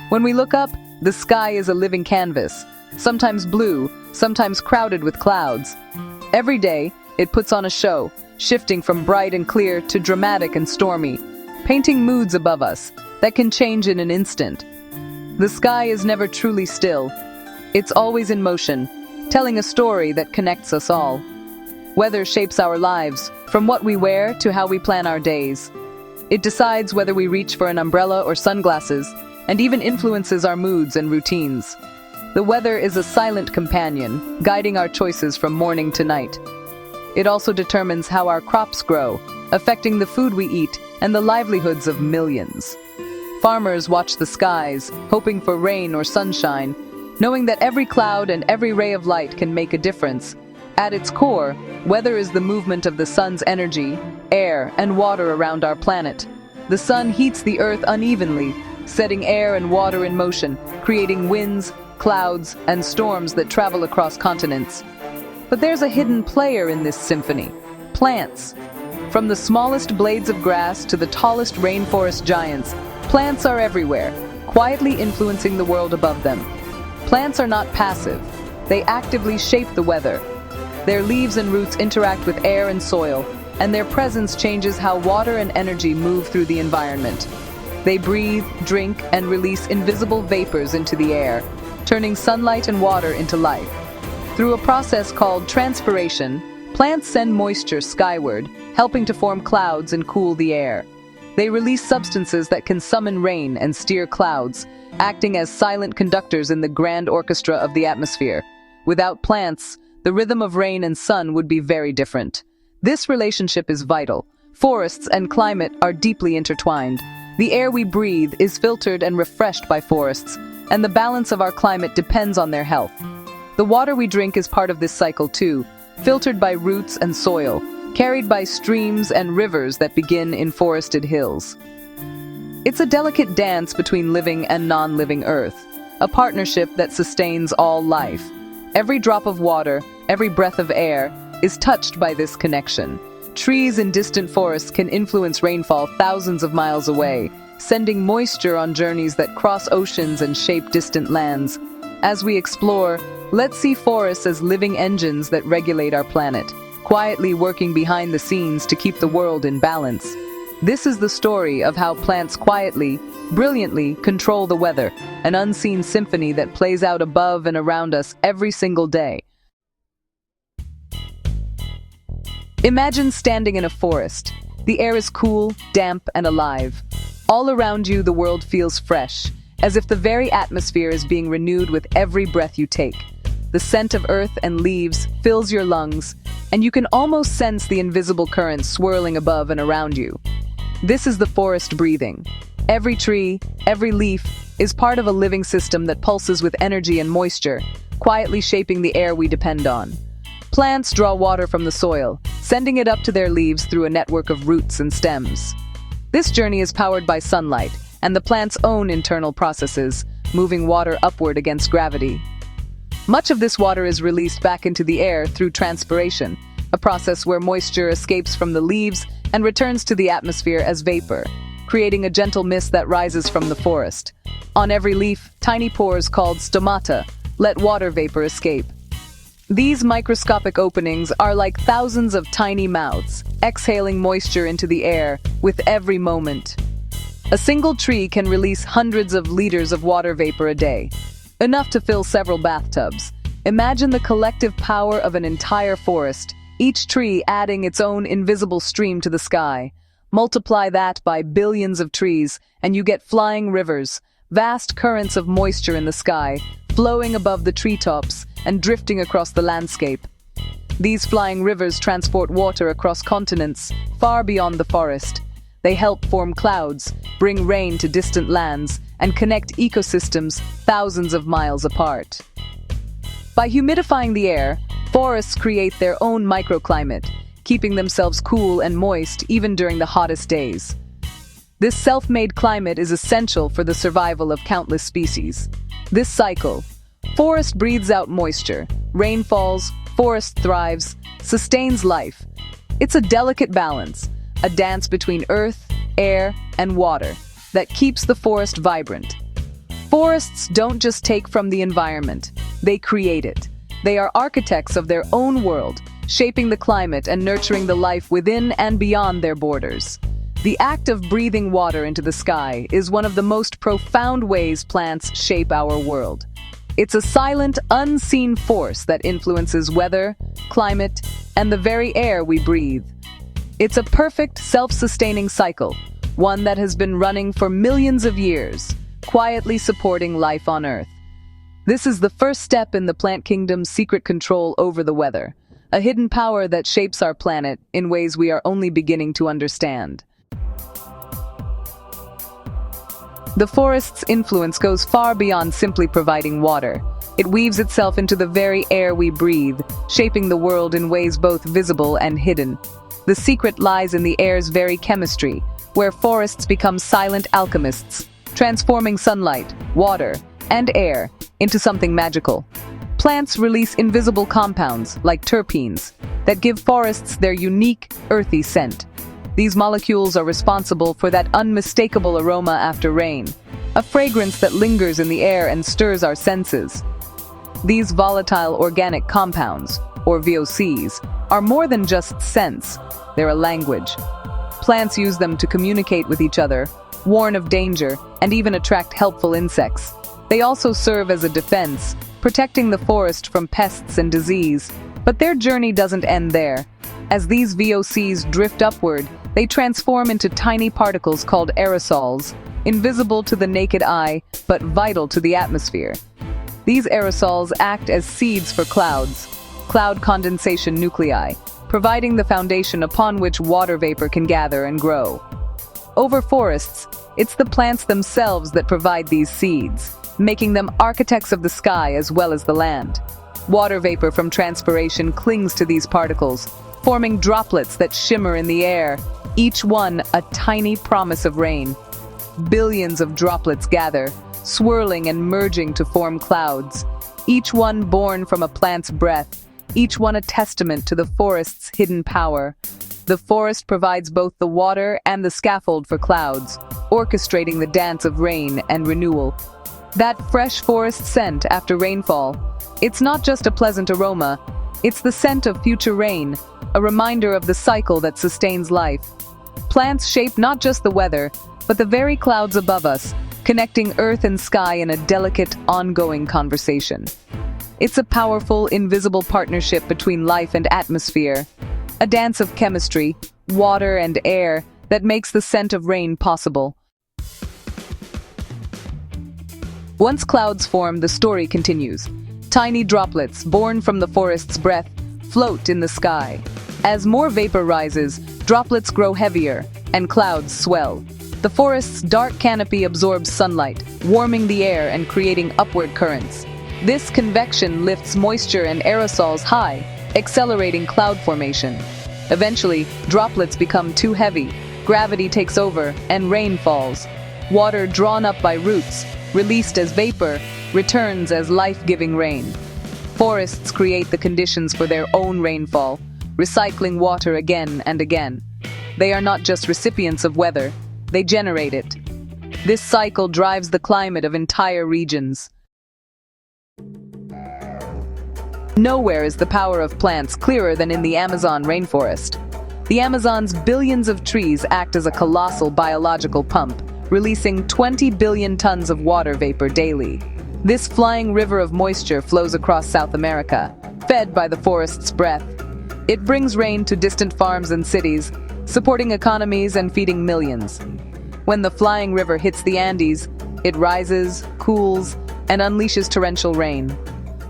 When we look up, the sky is a living canvas, sometimes blue, sometimes crowded with clouds. Every day, it puts on a show, shifting from bright and clear to dramatic and stormy, painting moods above us that can change in an instant. The sky is never truly still. It's always in motion, telling a story that connects us all. Weather shapes our lives, from what we wear to how we plan our days. It decides whether we reach for an umbrella or sunglasses, and even influences our moods and routines. The weather is a silent companion, guiding our choices from morning to night. It also determines how our crops grow, affecting the food we eat and the livelihoods of millions. Farmers watch the skies, hoping for rain or sunshine, knowing that every cloud and every ray of light can make a difference. At its core, weather is the movement of the sun's energy, air, and water around our planet. The sun heats the earth unevenly, setting air and water in motion, creating winds, clouds, and storms that travel across continents. But there's a hidden player in this symphony: plants. From the smallest blades of grass to the tallest rainforest giants, plants are everywhere, quietly influencing the world above them. Plants are not passive. They actively shape the weather. Their leaves and roots interact with air and soil, and their presence changes how water and energy move through the environment. They breathe, drink, and release invisible vapors into the air, turning sunlight and water into life. Through a process called transpiration, plants send moisture skyward, helping to form clouds and cool the air. They release substances that can summon rain and steer clouds, acting as silent conductors in the grand orchestra of the atmosphere. Without plants, the rhythm of rain and sun would be very different. This relationship is vital. Forests and climate are deeply intertwined. The air we breathe is filtered and refreshed by forests, and the balance of our climate depends on their health. The water we drink is part of this cycle too, filtered by roots and soil, carried by streams and rivers that begin in forested hills. It's a delicate dance between living and non-living earth, a partnership that sustains all life. Every drop of water, every breath of air, is touched by this connection. Trees in distant forests can influence rainfall thousands of miles away, sending moisture on journeys that cross oceans and shape distant lands. As we explore, let's see forests as living engines that regulate our planet, quietly working behind the scenes to keep the world in balance. This is the story of how plants quietly, brilliantly control the weather, an unseen symphony that plays out above and around us every single day. Imagine standing in a forest. The air is cool, damp, and alive. All around you, the world feels fresh, as if the very atmosphere is being renewed with every breath you take. The scent of earth and leaves fills your lungs, and you can almost sense the invisible currents swirling above and around you. This is the forest breathing. Every tree, every leaf, is part of a living system that pulses with energy and moisture, quietly shaping the air we depend on. Plants draw water from the soil, sending it up to their leaves through a network of roots and stems. This journey is powered by sunlight and the plant's own internal processes, moving water upward against gravity. Much of this water is released back into the air through transpiration, a process where moisture escapes from the leaves and returns to the atmosphere as vapor, creating a gentle mist that rises from the forest. On every leaf, tiny pores called stomata let water vapor escape. These microscopic openings are like thousands of tiny mouths, exhaling moisture into the air with every moment. A single tree can release hundreds of liters of water vapor a day, enough to fill several bathtubs. Imagine the collective power of an entire forest, each tree adding its own invisible stream to the sky. Multiply that by billions of trees, and you get flying rivers, vast currents of moisture in the sky, flowing above the treetops and drifting across the landscape. These flying rivers transport water across continents, far beyond the forest. They help form clouds, bring rain to distant lands, and connect ecosystems thousands of miles apart. By humidifying the air, forests create their own microclimate, keeping themselves cool and moist even during the hottest days. This self-made climate is essential for the survival of countless species. This cycle: forest breathes out moisture, rain falls, forest thrives, sustains life. It's a delicate balance, a dance between earth, air, and water that keeps the forest vibrant. Forests don't just take from the environment, they create it. They are architects of their own world, shaping the climate and nurturing the life within and beyond their borders. The act of breathing water into the sky is one of the most profound ways plants shape our world. It's a silent, unseen force that influences weather, climate, and the very air we breathe. It's a perfect, self-sustaining cycle, one that has been running for millions of years, quietly supporting life on Earth. This is the first step in the plant kingdom's secret control over the weather, a hidden power that shapes our planet in ways we are only beginning to understand. The forest's influence goes far beyond simply providing water. It weaves itself into the very air we breathe, shaping the world in ways both visible and hidden. The secret lies in the air's very chemistry, where forests become silent alchemists, transforming sunlight, water, and air into something magical. Plants release invisible compounds, like terpenes, that give forests their unique, earthy scent. These molecules are responsible for that unmistakable aroma after rain, a fragrance that lingers in the air and stirs our senses. These volatile organic compounds, or VOCs, are more than just scents, they're a language. Plants use them to communicate with each other, warn of danger, and even attract helpful insects. They also serve as a defense, protecting the forest from pests and disease. But their journey doesn't end there. As these VOCs drift upward, they transform into tiny particles called aerosols, invisible to the naked eye, but vital to the atmosphere. These aerosols act as seeds for clouds, cloud condensation nuclei, providing the foundation upon which water vapor can gather and grow. Over forests, it's the plants themselves that provide these seeds, making them architects of the sky as well as the land. Water vapor from transpiration clings to these particles, forming droplets that shimmer in the air, each one a tiny promise of rain. Billions of droplets gather, swirling and merging to form clouds, each one born from a plant's breath, each one a testament to the forest's hidden power. The forest provides both the water and the scaffold for clouds, orchestrating the dance of rain and renewal. That fresh forest scent after rainfall, it's not just a pleasant aroma, it's the scent of future rain, a reminder of the cycle that sustains life. Plants shape not just the weather, but the very clouds above us, connecting earth and sky in a delicate, ongoing conversation. It's a powerful, invisible partnership between life and atmosphere, a dance of chemistry, water and air that makes the scent of rain possible. Once clouds form, the story continues. Tiny droplets, born from the forest's breath, float in the sky. As more vapor rises, droplets grow heavier, and clouds swell. The forest's dark canopy absorbs sunlight, warming the air and creating upward currents. This convection lifts moisture and aerosols high, accelerating cloud formation. Eventually, droplets become too heavy, gravity takes over, and rain falls. Water drawn up by roots, released as vapor, returns as life-giving rain. Forests create the conditions for their own rainfall, recycling water again and again. They are not just recipients of weather, they generate it. This cycle drives the climate of entire regions. Nowhere is the power of plants clearer than in the Amazon rainforest. The Amazon's billions of trees act as a colossal biological pump, releasing 20 billion tons of water vapor daily. This flying river of moisture flows across South America, fed by the forest's breath. It brings rain to distant farms and cities, supporting economies and feeding millions. When the flying river hits the Andes, it rises, cools, and unleashes torrential rain.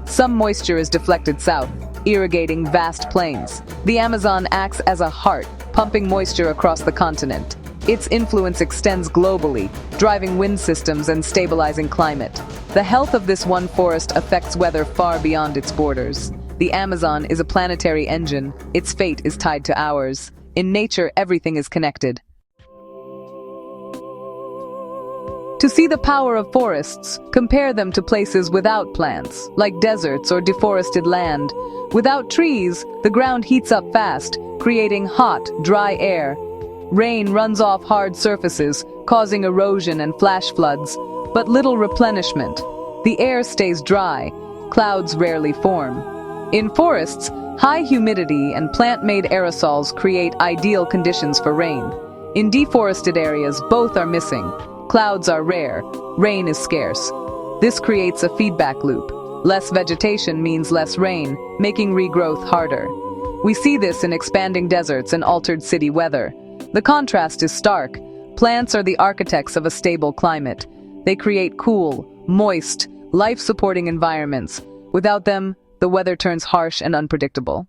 Some moisture is deflected south, irrigating vast plains. The Amazon acts as a heart, pumping moisture across the continent. Its influence extends globally, driving wind systems and stabilizing climate. The health of this one forest affects weather far beyond its borders. The Amazon is a planetary engine. Its fate is tied to ours. In nature, everything is connected. To see the power of forests, compare them to places without plants, like deserts or deforested land. Without trees, the ground heats up fast, creating hot, dry air. Rain runs off hard surfaces, causing erosion and flash floods. but little replenishment. The air stays dry, clouds rarely form. In forests, high humidity and plant-made aerosols create ideal conditions for rain. In deforested areas, both are missing. Clouds are rare, rain is scarce. This creates a feedback loop. Less vegetation means less rain, making regrowth harder. We see this in expanding deserts and altered city weather. The contrast is stark. Plants are the architects of a stable climate. They create cool, moist, life-supporting environments. Without them, the weather turns harsh and unpredictable.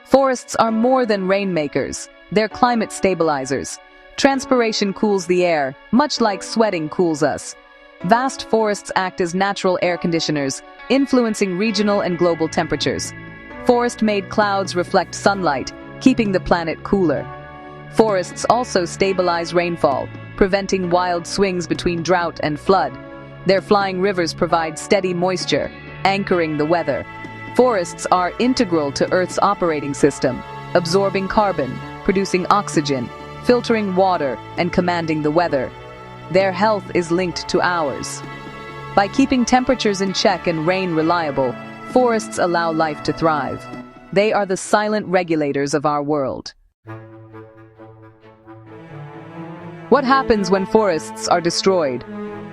Forests are more than rainmakers. They're climate stabilizers. Transpiration cools the air, much like sweating cools us. Vast forests act as natural air conditioners, influencing regional and global temperatures. Forest-made clouds reflect sunlight, keeping the planet cooler. Forests also stabilize rainfall, preventing wild swings between drought and flood. Their flying rivers provide steady moisture, anchoring the weather. Forests are integral to Earth's operating system, absorbing carbon, producing oxygen, filtering water, and commanding the weather. Their health is linked to ours. By keeping temperatures in check and rain reliable, forests allow life to thrive. They are the silent regulators of our world. What happens when forests are destroyed?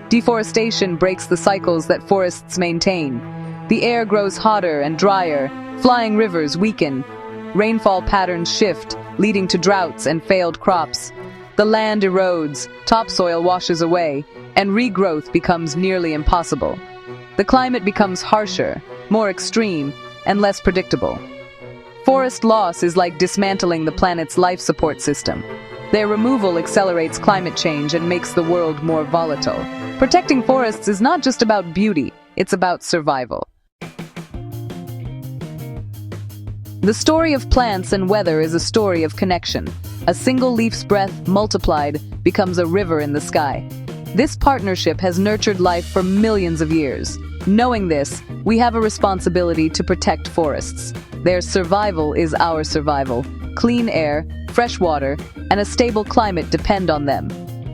Deforestation breaks the cycles that forests maintain. The air grows hotter and drier, flying rivers weaken. Rainfall patterns shift, leading to droughts and failed crops. The land erodes, topsoil washes away, and regrowth becomes nearly impossible. The climate becomes harsher, more extreme, and less predictable. Forest loss is like dismantling the planet's life support system. Their removal accelerates climate change and makes the world more volatile. Protecting forests is not just about beauty, it's about survival. The story of plants and weather is a story of connection. A single leaf's breath, multiplied, becomes a river in the sky. This partnership has nurtured life for millions of years. Knowing this, we have a responsibility to protect forests. Their survival is our survival. Clean air, fresh water, and a stable climate depend on them.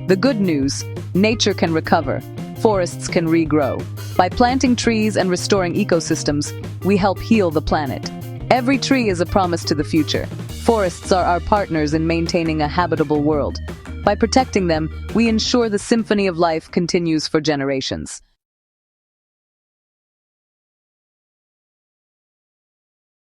The good news: nature can recover. Forests can regrow. By planting trees and restoring ecosystems, we help heal the planet. Every tree is a promise to the future. Forests are our partners in maintaining a habitable world. By protecting them, we ensure the symphony of life continues for generations.